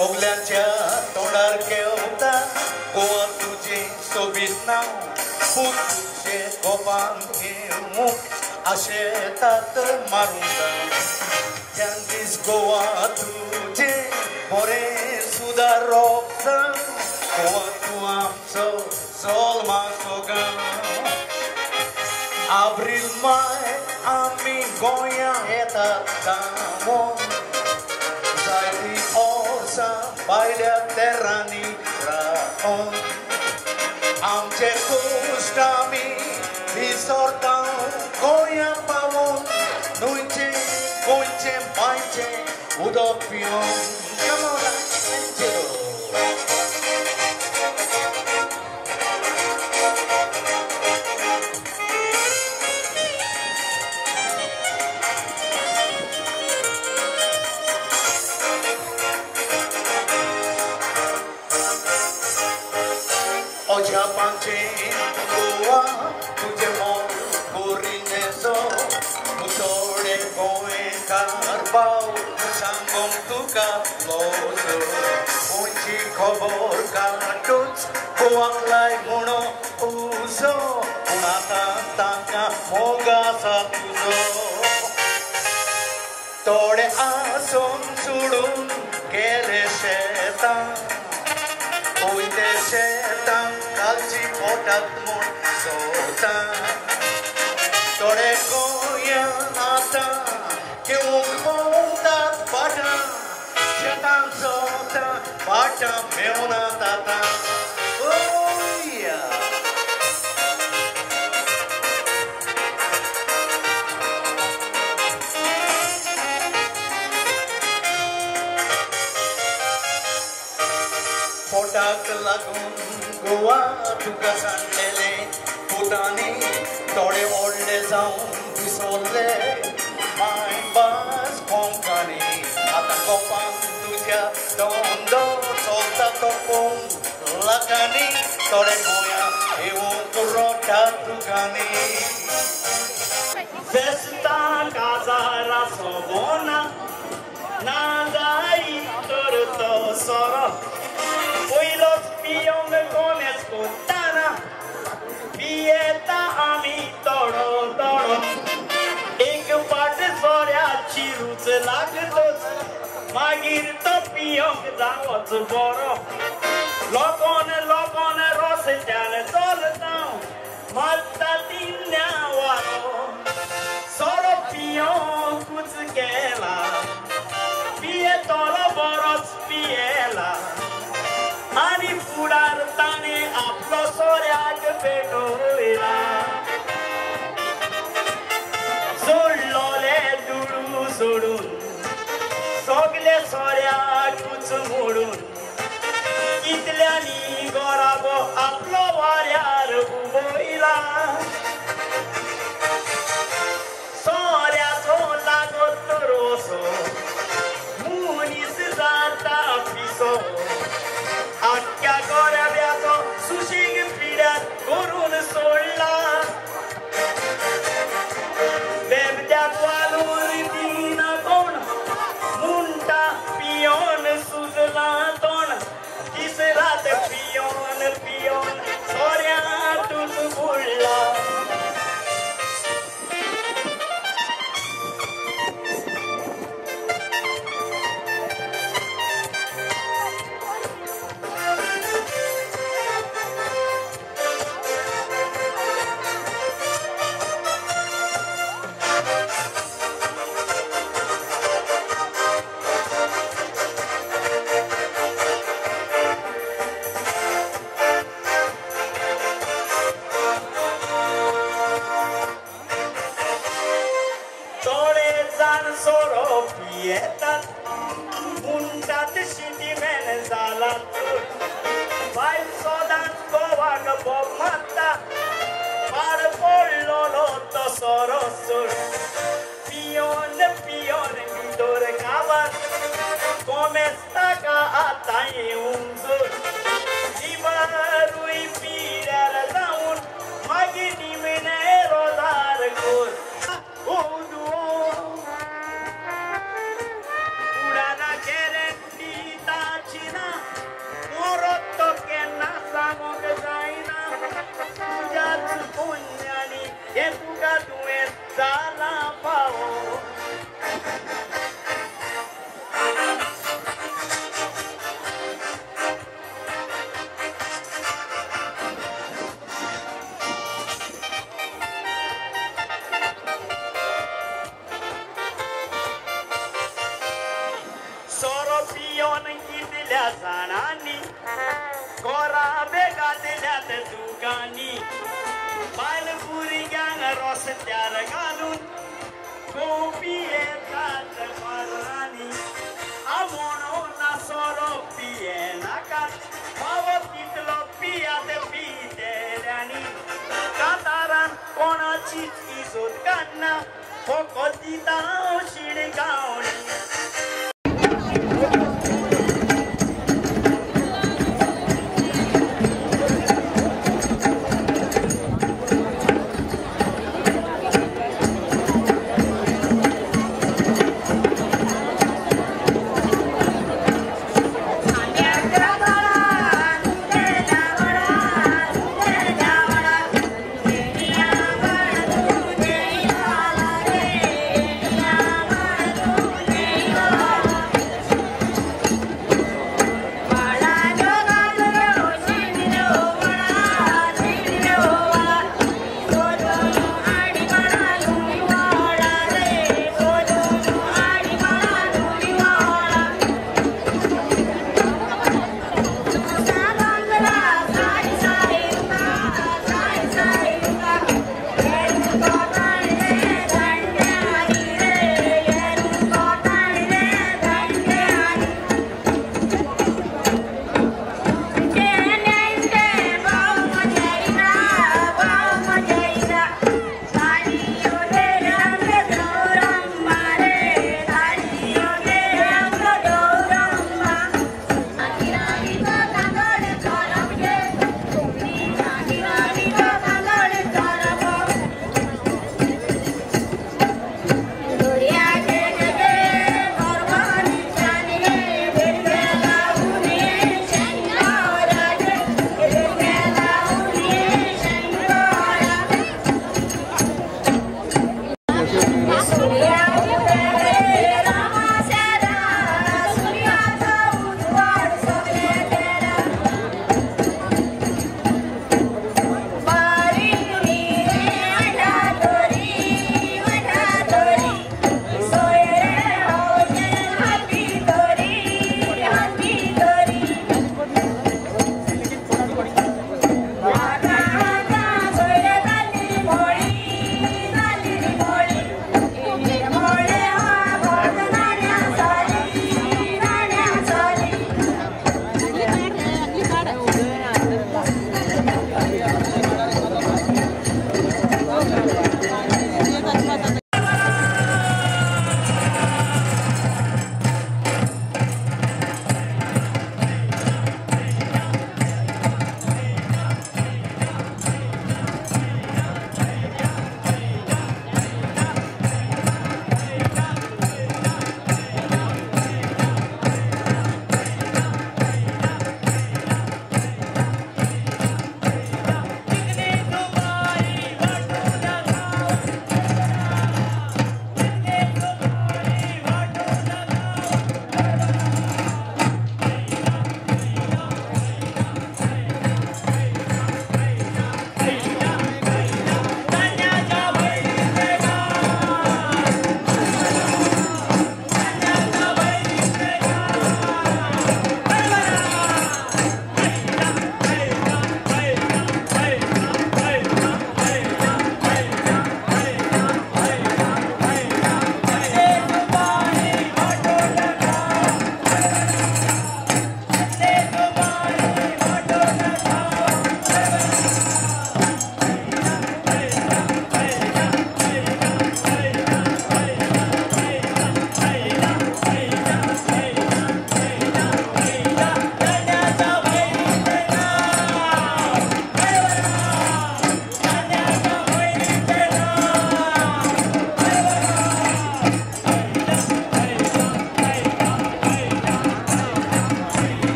ओगल्याच्या तोंडार केवता गोवा तुझे सोबीत नाव फूट तुझे गोपान घेऊक आशेतात मारून त्यांनीच गोवा तुझे बरे सुदारप गोवा तू आमचो सोल मासो गांव आब्रील माय आमी गोंया येतात कामोन जायती ओर्सां भायल्या तेरांनी रावून आमचे कश्ट आमी विसरता गोंया पावून न्हंयचे गोंयचे बांयचे उदक पिवून गोवा तुझे मोल गोरिनेचो मुसोडे गोंयकार भाव सांगोंक तुका लोचो गोंयची खबर काडूच गोवाक लाय म्हणो उजो पूण आतां तांकां मोग आसा तुजो थोडे आसून सोडून गेले शेतां वयले शेतां कालची पोटात म्हूण सोता थोडे गोंयान आतां घेवंक भोंवतात पाटां शेतांत सोता पाटां मेवनात आतां पोटाक लागून गोवा तुका सांडलेले पोटांनी थोडे व्हडले जावन विसरले माय भास कोंकणी आतां कोंपान तुज्या दोन दोन topong lagani tole moya eung rota tugani Festa casa rasobona nadai torto soro Poi lo spion con escutana Pieta ami toro toro Ek part soria chiruच लागतोच मागीर तो पियोंक जावच बरो लोकोन लोकोन रस्त्यान चलता मात्ता तिन्या वारो सोरो पियोंकूच गेला पियेतलो बरोच पियेला आनी फुडार ताणे आपलो सोऱ्याक भेटोयला सोडलोले दुडू सोडून सगले सोऱ्याकूच मोडून कितल्यांनी गोराबो आपलो वाऱ्यार उबयला सोऱ्याचो लागत रोसो मुनीस जाता पिसो आख्या गोऱ्याब्याचो सुशीग पिड्यार करून सोडला बेबद्याक वालून दिना कोण मुंटा पियोन सुजला तोण तिसरात पियोन पियोन सोऱ्यातूच बुडला Soro pietat muntat shiti men zalat vai sodan kovak bomata par pollo lotto soro sur pion pion midor kavat come staka atai unzur ibarui pirar zaun magini mene rodar kur Zanani, Kora bega dilat dugani, Pile puri gang rostar galun, Gopi etat parani, Amono na soro pienaka, Pava pitlo pia de piterani, Kataran kona chit isut kanna, Pokotita shirigauni.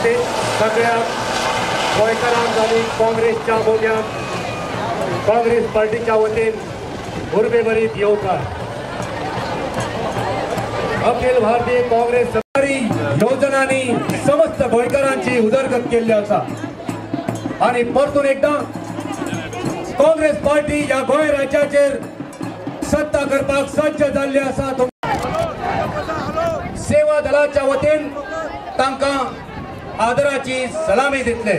वतीन सगळ्या गोंयकारांक आनी काँग्रेसच्या भोवग्यांक काँग्रेस पार्टीच्या वतीन उर्बे भरीत येवकार. अखिल भारतीय काँग्रेस सरकारी योजनांनी समस्त गोंयकारांची उदरगत केल्ली आसा आणि परतून एकदा काँग्रेस पार्टी या गोंय राज्याचेर सत्ता करपाक सज्ज जाल्ली आसा. सेवा दलाच्या वतीन तांकां आदराची सलामी दितले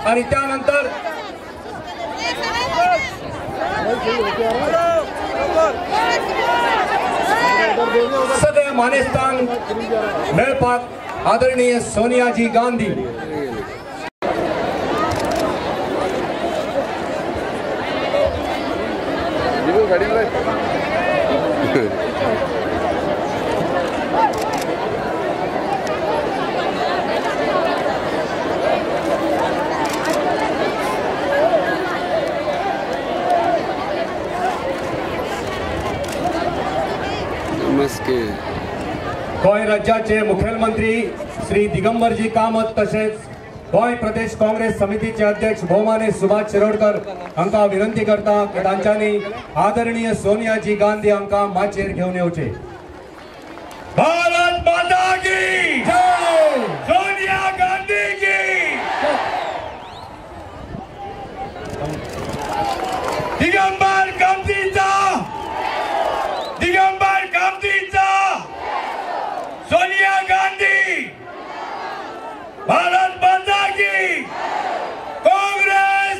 आणि त्यानंतर सगळ्या मानेस्तांक मेळपाक आदरणीय सोनियाजी गांधी गोंय राज्याचे मुखेलमंत्री श्री दिगंबरजी कामत तसेच गोंय प्रदेश काँग्रेस समितीचे अध्यक्ष भौमाने सुभाष शिरोडकर हांकां विनंती करता की तांच्यांनी आदरणीय सोनियाजी गांधी हांकां माचयेर घेवन येवचे. भारत माता की जय. सोनिया गांधी की दिगंबर कामतीचा सोनिया गांधी. भारत माता की काँग्रेस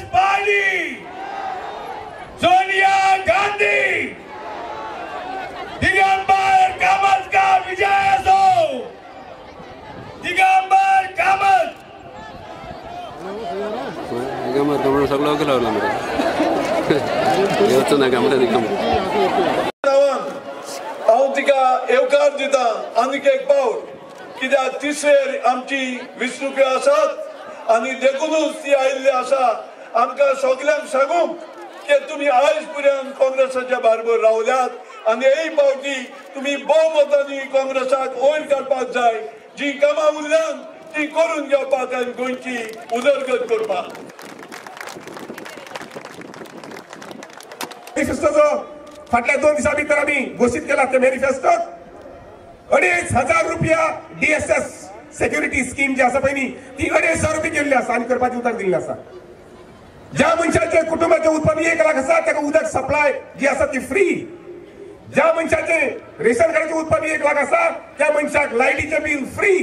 पार्टी सोनिया गांधी. दिगंबर कामत का विजय असो. दिगंबर कामत सगळं केलं ना कामत हांव तिका येवकार दिता आनीक एक पावट कित्याक तिसरेर आमची वेंचणुको आसात आनी देखूनच ती आयिल्ली आसा. आमकां सगळ्यांक सांगूंक की तुमी आयज पर्यंत काँग्रेसाच्या बरोबर रावल्यात आनी हे पावटी तुमी भोवमतांनी काँग्रेसाक वयर काडपाक जाय. जी कामां उरल्यात ती करून घेवपाक आनी गोंयची उदरगत करपाक. फाटल्या 2 दिसां भितर आमी घोषित केला ते मॅनिफेस्टोत 2,500 रुपया DSS सेक्युरिटी स्कीम जी आसा पळय न्ही ती 2,500 रुपये केल्ली आसा आनी करपाची उदक दिल्लें आसा. ज्या मनशाचे कुटुंबाचे उत्पन्न 1 लाख आसा ताका उदक सप्लाय जी आसा ती फ्री. ज्या मनशाचे रेशन कार्डाचे उत्पन्न 1 लाख आसा त्या मनशाक लायटीचे बिल फ्री.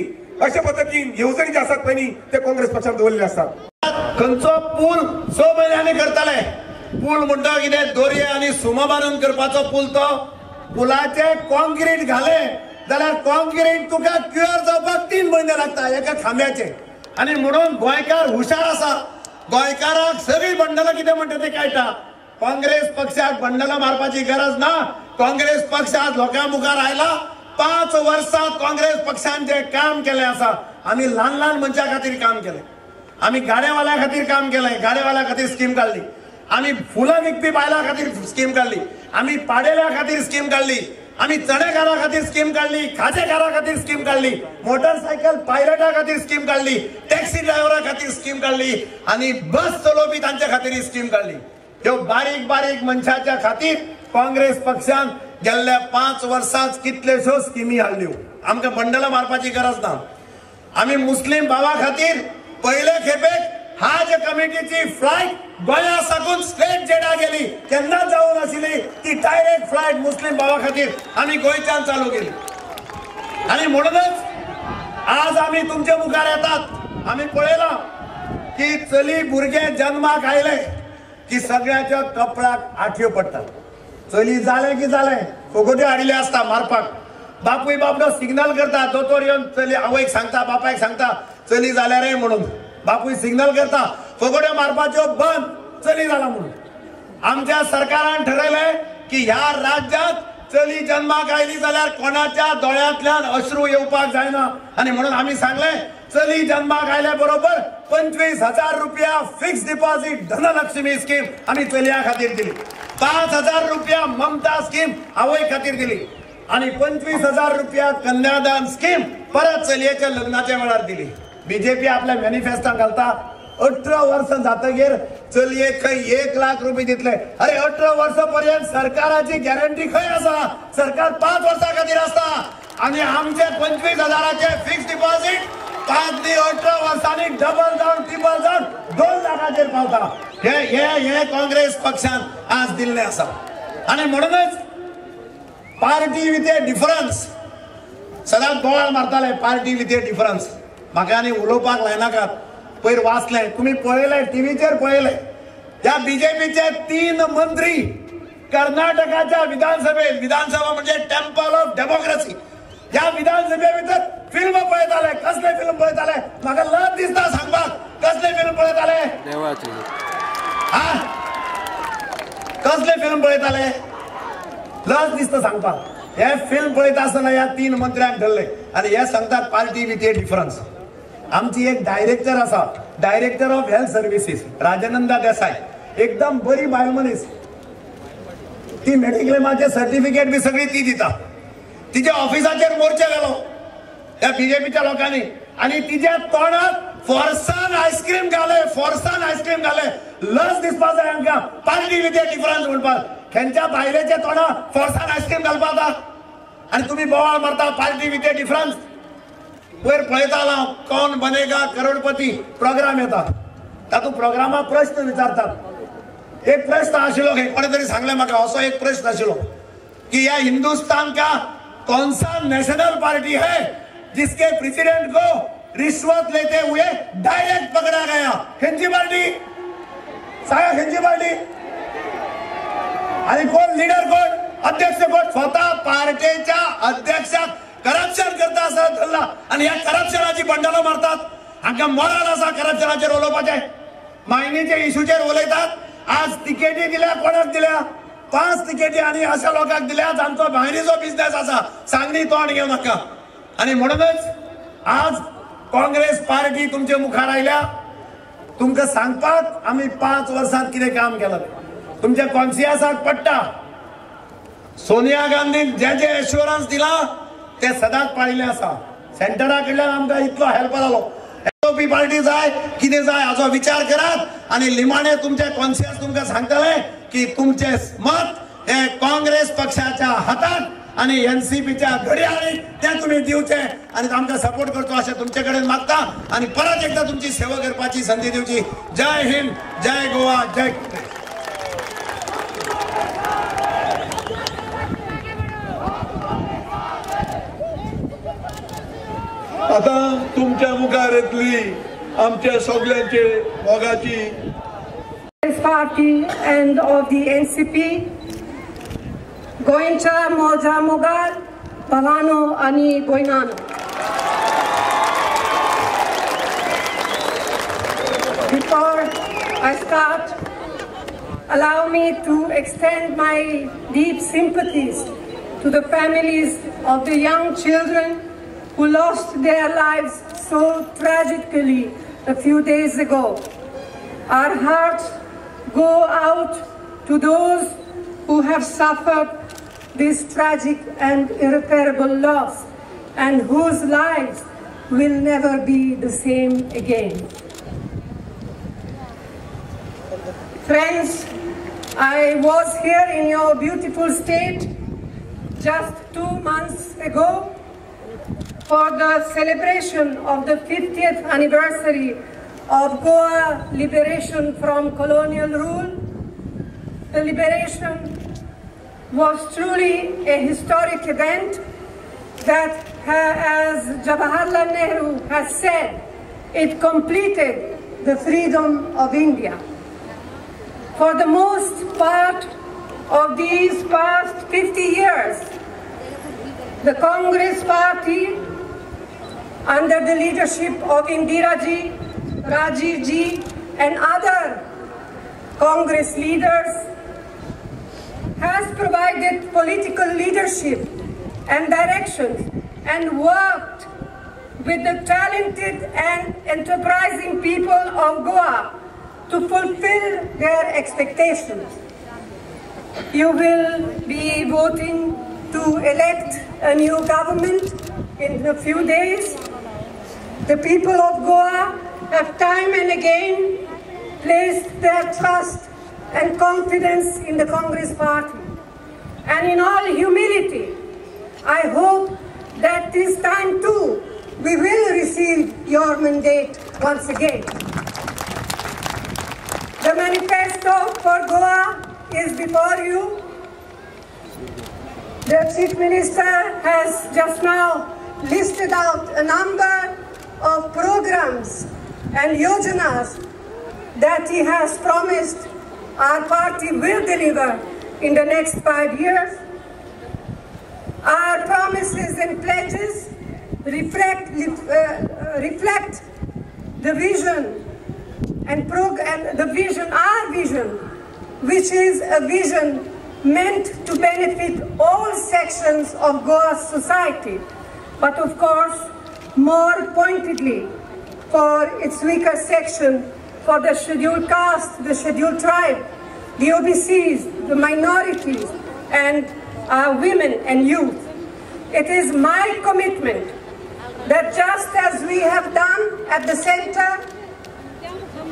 अशा पद्दतीन येवजणी जे आसात पळय न्ही ते काँग्रेस पक्षान दवरलेले आसात. खंयचो पूल 6 म्हयन्यांनी करताले. पूल म्हणटा कितें दोरये आनी सुमा बांदून करपाचो पूल तो पुलाचे कॉन्क्रीट घाले जाल्यार कॉन्क्रीट तुका क्युअर जावपाक 3 म्हयने लागता एका खांब्याचे. आनी म्हणून गोंयकार हुशार आसा. गोंयकाराक सगळी बंडलां कितें म्हणटा ते कळटा. काँग्रेस पक्षाक बंडलां मारपाची गरज ना. काँग्रेस पक्ष आज लोकां मुखार आयला. 5 वर्सांत काँग्रेस पक्षान जे काम केलें आसा आमी ल्हान ल्हान मनशां खातीर काम केलें. आमी गाडेवाल्या खातीर काम केलें. गाडेवाल्या खातीर स्कीम काडली. आमी फुलां विकपी बायलां खातीर स्कीम काडली. आमी पाडेल्या खातीर स्कीम काडली. आमी चणेकारां खातीर स्कीम काडली. खाजेकारां खातीर स्कीम काडली. मोटरसायकल पायलटां खातीर स्कीम काडली. टॅक्सी ड्रायव्हरां खातीर स्कीम काडली आनी बस चलोवपी तांच्या खातीर स्कीम काडली. ह्यो बारीक बारीक मनशांच्या खातीर काँग्रेस पक्षान गेल्ल्या 5 वर्सांत कितल्योश्यो स्किमी हाडल्यो. आमकां बंडलां मारपाची गरज ना. आमी मुस्लीम भावां खातीर पयले खेपेक हाज कमिटीची फ्लायट गोंया साकून स्ट्रेट जेडा गेली. केन्नाच जावं नाशिल्ली ती डायरेक्ट फ्लायट मुस्लीम भावा खातीर आमी गोंयच्यान चालू केली. आनी म्हणूनच आज आमी तुमचे मुखार येतात. आमी पळयलां की चली भुरगे जन्माक आयले की सगळ्याच्या कपळाक आठ्यो पडटात. चली जालें की जालें फोगोट्यो हाडिल्ले आसता मारपाक. बापूय बापडो सिग्नल करता. दोतोर येवन चली आवयक सांगता बापायक सांगता चली जाल्यार रे म्हणून. बापूय सिग्नल करता फोगोट्यो मारपाच्यो बंद चली जाला म्हणून. आमच्या सरकारान ठरयलें की ह्या राज्यांत चली जन्माक आयली जाल्यार कोणाच्या दोळ्यांतल्यान अश्रू येवपाक जायना. आनी म्हणून आमी सांगलें चली जन्माक आयल्या बरोबर 25,000 रुपया फिक्स डिपॉझिट धनलक्ष्मी स्कीम आमी चलयां खातीर दिली. 5,000 रुपया ममता स्कीम आवय खातीर दिली. आणि 25,000 रुपया कन्यादान स्कीम परत चलयेच्या लग्नाच्या वेळार दिली. बीजेपी आपल्या मॅनिफेस्टोन घालता 18 वर्ष जातगीर चलयेक खंय 1 लाख रुपये दितले. अरे 18 वर्षापर्यंत सरकाराची गॅरंटी खंय आसा? सरकार 5 वर्सां खातीर आसता आणि आमचे 25,000चे फिक्स डिपॉझिट 5 ते 18 वर्सांनी डबल जावन ट्रिपल जावन 2 लाखाचेर पावता. हे काँग्रेस पक्षान आज दिल्ले आसा. आणि म्हणूनच पार्टी विथ ए डिफरन्स सदांच बोवाळ मारताले. पार्टी विथ ए डिफरन्स म्हाका आनी उलोवपाक लायनाकात. पयर वाचले तुम्ही पळयले टीव्हीचेर पळयले या बीजेपीचे 3 मंत्री कर्नाटकाच्या विधानसभेत विधानसभा म्हणजे टेम्पल ऑफ डेमोक्रेसी या विधानसभे भितर फिल्म पळयताले. कसले फिल्म पळयताले म्हाका लज दिसता सांगपाक. कसले फिल्म पळयताले? हा कसले फिल्म पळयताले? लज दिसता सांगपाक. हे फिल्म पळयता आसतना ह्या 3 मंत्र्यांक धरले आणि हे सांगतात पार्टी विथ ए डिफरन्स. आमची एक डायरेक्टर आसा director of health services Rajnanda Desai एकदम बरी बायल मनीस. ती मेडिक्लेमाचे सर्टिफिकेट बी सगळी ती दिता. तिच्या ऑफिसाचेर मोर्चे घालो त्या बीजेपीच्या लोकांनी आणि तिच्या तोंडात फोर्सान आईस्क्रीम घाले. फोर्सान आईस्क्रीम घाले. लस दिसपा जाय आमकां पार्टी विथ ए डिफरन्स म्हणपाक. खंयच्या बायलेच्या तोंडात फोर्सान आईस्क्रीम घालपाक आणि तुम्ही बोवाळ मारता पार्टी विथ ए डिफरन्स. वयर पळयतालो कौन बनेगा करोडपती प्रोग्राम येता. तातूंत प्रोग्रामाक प्रश्न विचारतात. एक प्रश्न आशिल्लो कोणे तरी सांगले म्हाका असो एक प्रश्न आशिल्लो की या हिंदुस्तान का कौन सा नेशनल पार्टी है जिसके प्रेसिडेंट को रिश्वत लेते हुए डायरेक्ट पकड़ा गया? खंयची पार्टी सांगा? खंयची पार्टी? आणि कोण लीडर कोण अध्यक्ष कोण? स्वतः पार्टीच्या अध्यक्षाक करप्शन करता असा धरला आणि या करप्शनाची बंडला मारतात. हांकां मोराल आसा करप्शनाचेर उलोवपाचें. मायनीचे इशूचेर उलयतात. आज तिकेटी दिल्या कोणाक दिल्या? 5 तिकेटी आणि अशा लोकांक दिल्या जांचो भायरीचो बिझनेस आसा. सांगणी तोंड घेऊ नका. आणि म्हणूनच आज काँग्रेस पार्टी तुमच्या मुखार आयल्या. तुमकां सांगपाक आमी 5 वर्सांत कितें काम केलं तुमच्या कॉन्सियन्साक पडटा. सोनिया गांधीन जे एश्युरन्स दिला ते सदांच पाळिल्ले आसा. सेंटरा कडल्यान आमकां इतलो हेल्प जालो. एसओपी पार्टी जाय कितें जाय हाचो विचार करात आणि लिमाणे तुमचे कॉन्सियन्स तुमकां सांगतले की तुमचे मत हे काँग्रेस पक्षाच्या हातात आणि एनसीपीच्या घड्याळीक ते तुम्ही दिवचे आणि आमकां सपोर्ट करचो अशें तुमचे कडेन मागता आणि परत एकदा तुमची सेवा करपाची संधी दिवची. जय हिंद, जय गोवा, जय. आता तुमच्या मुखार येतली आमच्या सगळ्यांचे मोगाची party and of the NCP गोंयच्या मोजा मोगाल भावानो आणि भयणानो. Before I start, allow me to extend my deep sympathies to the families of the young children who lost their lives so tragically a few days ago. Our hearts go out to those who have suffered this tragic and irreparable loss and whose lives will never be the same again. Friends, I was here in your beautiful state just 2 months ago for the celebration of the 50th anniversary of Goa liberation from colonial rule. The liberation was truly a historic event that, as Jawaharlal Nehru has said, it completed the freedom of India. For the most part of these past 50 years, the Congress Party, under the leadership of Indira Ji, Rajiv Ji and other Congress leaders, has provided political leadership and directions and worked with the talented and enterprising people of Goa to fulfill their expectations. You will be voting to elect a new government in a few days. The people of Goa have time and again placed their trust and confidence in the Congress party. And in all humility, I hope that this time too, we will receive your mandate once again. The manifesto for Goa is before you. The Chief Minister has just now listed out a number of programs and yojanas that he has promised our party will deliver in the next 5 years. Our promises and pledges reflect the vision and our vision, which is a vision meant to benefit all sections of Goa's society, but of course, more pointedly for its weaker section, for the scheduled caste, the scheduled tribe, the OBCs, the minorities, and women and youth. It is my commitment that just as we have done at the center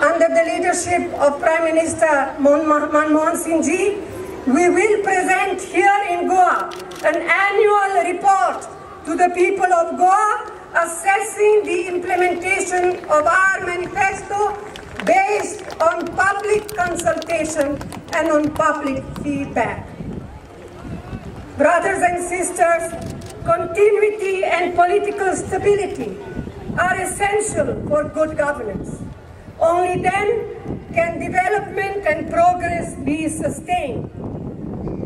under the leadership of Prime Minister Manmohan Singh ji, we will present here in Goa an annual report to the people of Goa assessing the implementation of our manifesto based on public consultation and on public feedback. Brothers and sisters, continuity and political stability are essential for good governance. Only then can development and progress be sustained.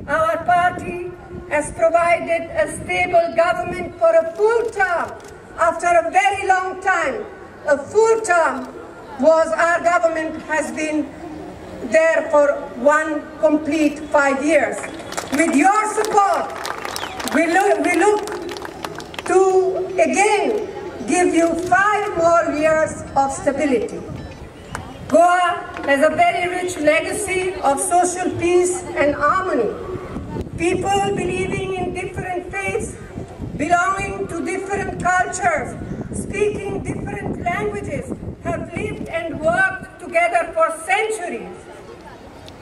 Our party has provided a stable government for a full term. After a very long time, a full term was our government has been there for one complete 5 years. With your support, we look to again give you 5 more years of stability. Goa has a very rich legacy of social peace and harmony. People believing in different faiths, belonging to different cultures, speaking different languages, have lived and worked together for centuries.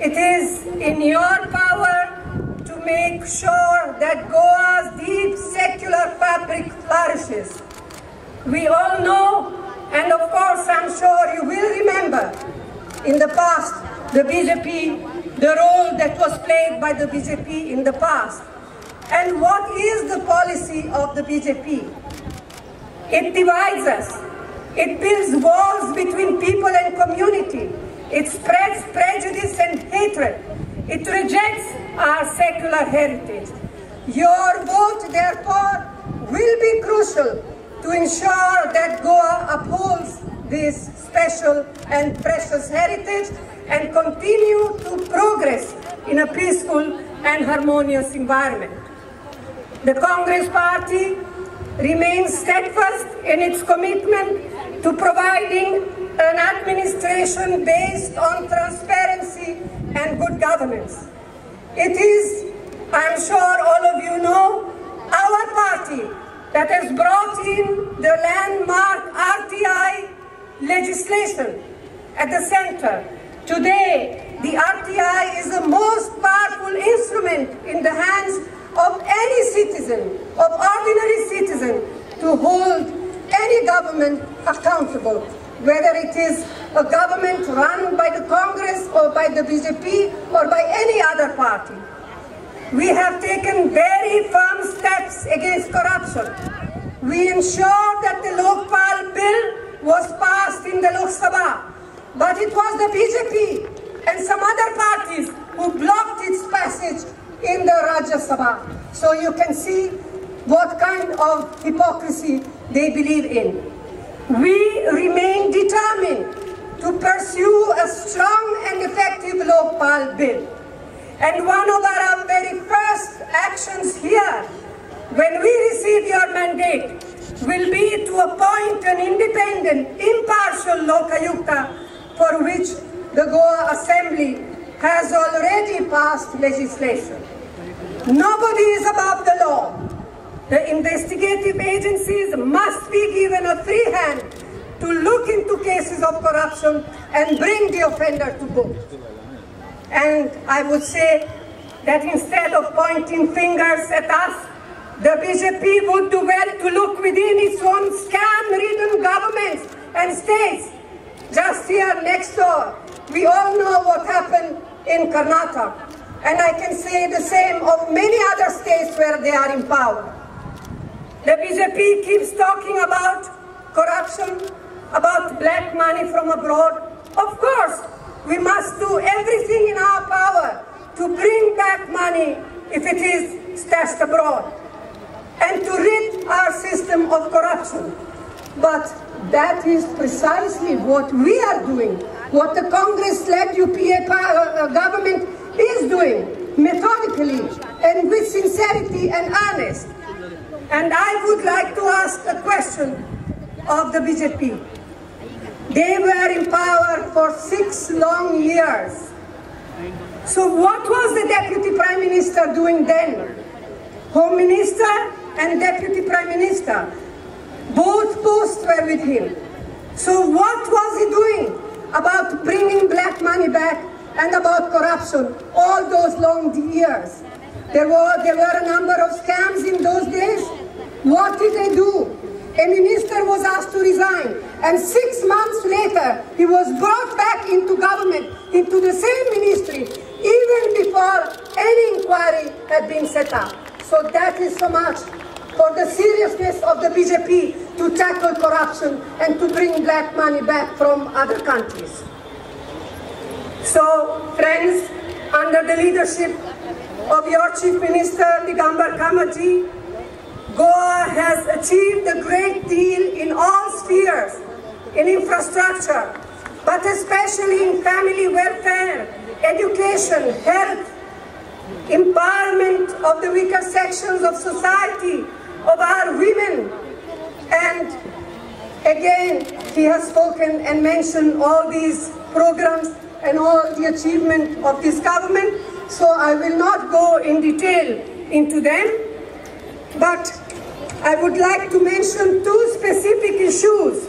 It is in your power to make sure that Goa's deep secular fabric flourishes. We all know, and of course I'm sure you will remember, in the past, the BJP, the role that was played by the BJP in the past. And what is the policy of the BJP? It divides us. It builds walls between people and community. It spreads prejudice and hatred. It rejects our secular heritage. Your vote, therefore, will be crucial to ensure that Goa upholds this special and precious heritage and continue to progress in a peaceful and harmonious environment. The Congress Party remains steadfast in its commitment to providing an administration based on transparency and good governance. It is, I'm sure all of you know, our party that has brought in the landmark RTI legislation at the center. Today, the RTI is the most powerful instrument in the hands of any citizen, of ordinary citizen, to hold any government accountable, whether it is a government run by the Congress or by the BJP or by any other party. We have taken very firm steps against corruption. We ensured that the Lokpal bill was passed in the Lok Sabha, but it was the BJP and some other parties who blocked its passage in the Rajya Sabha. So you can see what kind of hypocrisy they believe in. We remain determined to pursue a strong and effective Lokpal bill. And one of our very first actions here, when we receive your mandate, will be to appoint an independent, impartial Lokayukta, for which the Goa Assembly has already passed legislation. Nobody is above the law. The investigative agencies must be given a free hand to look into cases of corruption and bring the offender to book. And I would say that instead of pointing fingers at us, the BJP would do well to look within its own scam-ridden governments and states. Just here next door, we all know what happened in Karnataka. And I can say the same of many other states where they are in power. The BJP keeps talking about corruption, about black money from abroad. Of course, we must do everything in our power to bring back money if it is stashed abroad, and to rid our system of corruption. But that is precisely what we are doing, what the Congress-led UPA government is doing, methodically and with sincerity and earnest. And I would like to ask a question of the BJP. They were in power for 6 long years. So what was the Deputy Prime Minister doing then? Home Minister and Deputy Prime Minister, both posts were with him. So what was he doing about bringing black money back and about corruption all those long years? There were a number of scams in those days. What did they do? A minister was asked to resign, and 6 months later, he was brought back into government, into the same ministry, even before any inquiry had been set up. So that is so much for the seriousness of the BJP to tackle corruption and to bring black money back from other countries. So, friends, under the leadership of your Chief Minister, Digambar Kamaji, Goa has achieved a great deal in all spheres, in infrastructure, but especially in family welfare, education, health, empowerment of the weaker sections of society, of our women. And again, he has spoken and mentioned all these programs and all the achievement of this government, so I will not go in detail into them, but I would like to mention 2 specific issues.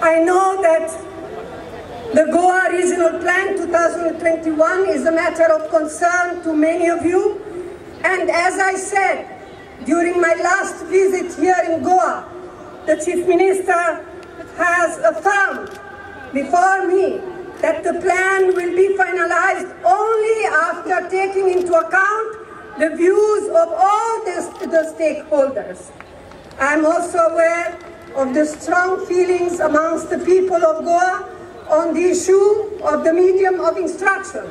I know that the Goa Regional Plan 2021 is a matter of concern to many of you, and as I said during my last visit here in Goa, the Chief Minister has affirmed before me that the plan will be finalized only after taking into account the views of all the stakeholders. I am also aware of the strong feelings amongst the people of Goa on the issue of the medium of instruction.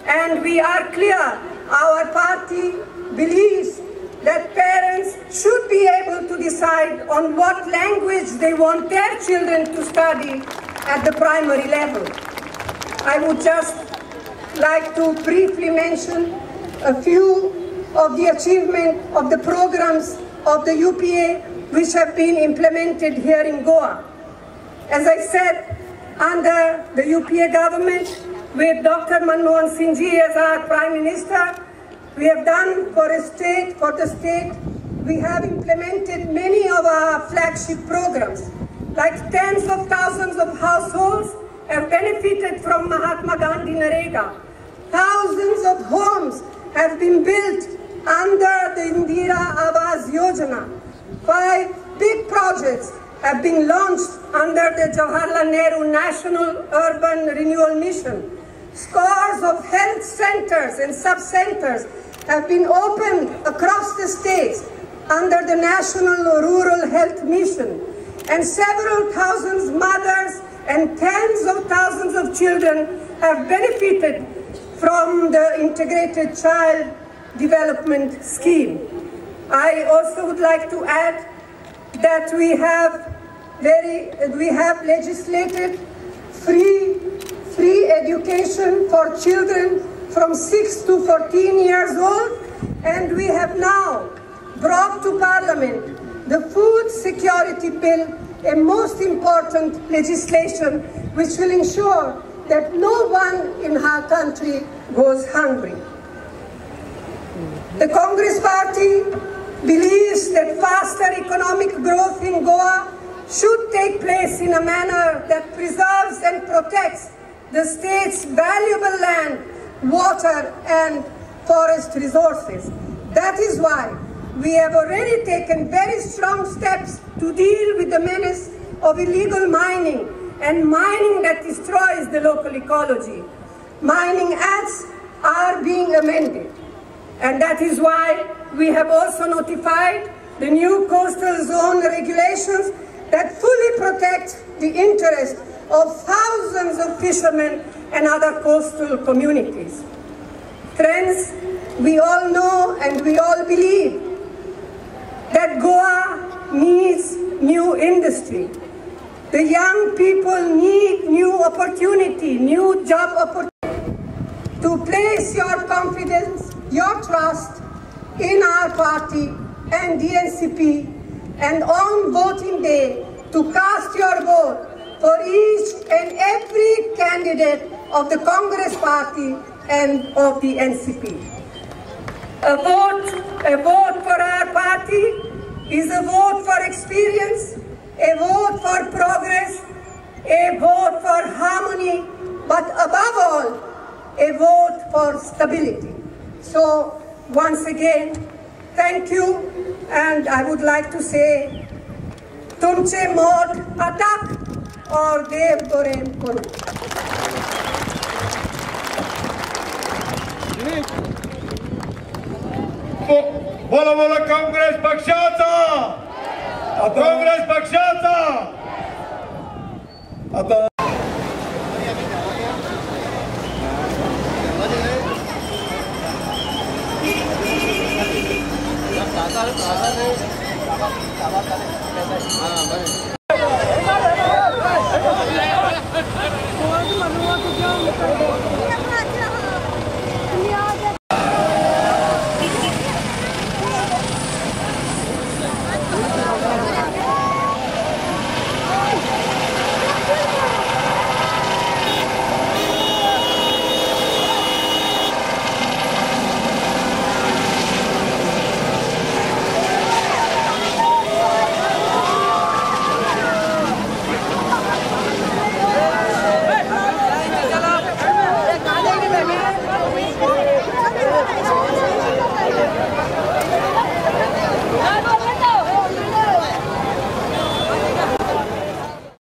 And we are clear, our party believes that parents should be able to decide on what language they want their children to study at the primary level. I would just like to briefly mention a few of the achievement of the programs of the UPA which have been implemented here in Goa. As I said, under the UPA government, with Dr. Manmohan Singh ji as our Prime Minister, we have done for the state, we have implemented many of our flagship programs. Like tens of thousands of households have benefited from Mahatma Gandhi Narega. Thousands of homes have been built under the Indira Awas Yojana. 5 big projects have been launched under the Jawaharlal Nehru National Urban Renewal Mission. Scores of health centers and sub-centers have been opened across the states under the National Rural Health Mission. And several thousands mothers and tens of thousands of children have benefited from the Integrated Child Development Scheme. I also would like to add that we have legislated free education for children from 6 to 14 years old, and we have now brought to Parliament the Food Security Bill, a most important legislation which will ensure that no one in our country goes hungry. The Congress Party believes that faster economic growth in Goa should take place in a manner that preserves and protects the state's valuable land, water and forest resources. That is why we have already taken very strong steps to deal with the menace of illegal mining and mining that destroys the local ecology. Mining acts are being amended, and that is why we have also notified the new coastal zone regulations that fully protect the interests of thousands of fishermen and other coastal communities. Friends, we all know and we all believe that Goa needs new industry. The young people need new opportunity, new job opportunity. To place your confidence, your trust in our party and the NCP, and on voting day to cast your vote for each and every candidate of the Congress Party and of the NCP. A vote for our party is a vote for experience, a vote for progress, a vote for harmony, but above all, a vote for stability. So, once again, thank you, and I would like to say, Tumche Mod Patak or Dev Dorem Konu. बोला बोला काँग्रेस पक्षाचा, काँग्रेस पक्षाचा. आता